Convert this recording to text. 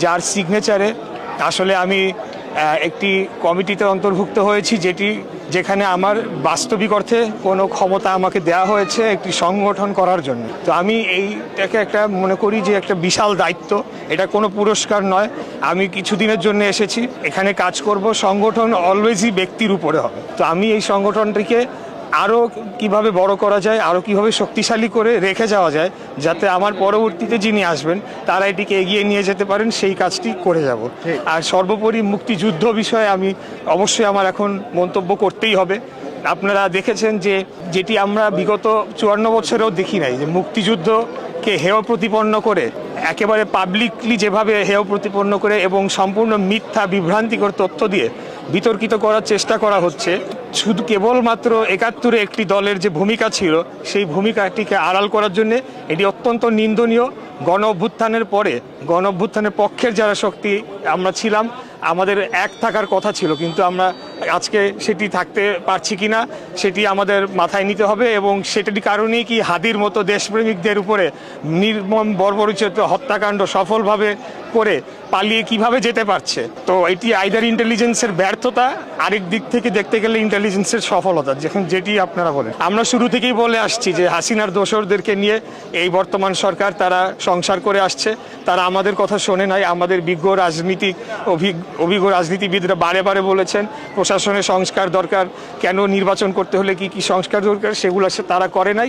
যার সিগনেচারে আসলে আমি একটি কমিটিতে অন্তর্ভুক্ত হয়েছি, যেখানে আমার বাস্তবিক অর্থে কোনো ক্ষমতা আমাকে দেওয়া হয়েছে একটি সংগঠন করার জন্য। তো আমি এইটাকে একটা মনে করি যে একটা বিশাল দায়িত্ব, এটা কোনো পুরস্কার নয়। আমি কিছুদিনের জন্য এসেছি, এখানে কাজ করব। সংগঠন অলওয়েজই ব্যক্তির উপরে হবে। তো আমি এই সংগঠনটিকে আরও কিভাবে বড় করা যায়, আরও কিভাবে শক্তিশালী করে রেখে যাওয়া যায়, যাতে আমার পরবর্তীতে যিনি আসবেন তারা এটিকে এগিয়ে নিয়ে যেতে পারেন, সেই কাজটি করে যাব। আর সর্বোপরি মুক্তিযুদ্ধ বিষয়ে আমি অবশ্যই আমার এখন মন্তব্য করতেই হবে। আপনারা দেখেছেন যে যেটি আমরা বিগত 54 বছরেও দেখি নাই, যে মুক্তিযুদ্ধকে হেয় প্রতিপন্ন করে, একেবারে পাবলিকলি যেভাবে হেয় প্রতিপন্ন করে এবং সম্পূর্ণ মিথ্যা বিভ্রান্তিকর তথ্য দিয়ে বিতর্কিত করার চেষ্টা করা হচ্ছে, শুধু কেবলমাত্র 71-এ একটি দলের যে ভূমিকা ছিল সেই ভূমিকাটিকে আড়াল করার জন্য এটি অত্যন্ত নিন্দনীয়। গণ অভ্যুত্থানের পরে গণ অভ্যুত্থানের পক্ষের যারা শক্তি আমরা ছিলাম, আমাদের এক থাকার কথা ছিল, কিন্তু আমরা আজকে সেটি থাকতে পারছি কিনা সেটি আমাদের মাথায় নিতে হবে। এবং সেটার কারণেই কি হাদির মতো দেশপ্রেমিকদের উপরে নির্মম বর্বরোচিত হত্যাকাণ্ড সফলভাবে করে পালিয়ে কিভাবে যেতে পারছে। তো এটি আইদার ইন্টেলিজেন্সের ব্যর্থতা, আরেক দিক থেকে দেখতে গেলে ইন্টেলিজেন্সের সফলতা, যেটি আপনারা বলেন। আমরা শুরু থেকেই বলে আসছি যে হাসিনার দোসরদেরকে নিয়ে এই বর্তমান সরকার তারা সংসার করে আসছে, তারা আমাদের কথা শোনে নাই। আমাদের অভিজ্ঞ রাজনীতিবিদরা বারে বারে বলেছেন প্রশাসনের সংস্কার দরকার, কেন নির্বাচন করতে হলে কি কি সংস্কার দরকার, সেগুলো তারা করে নাই।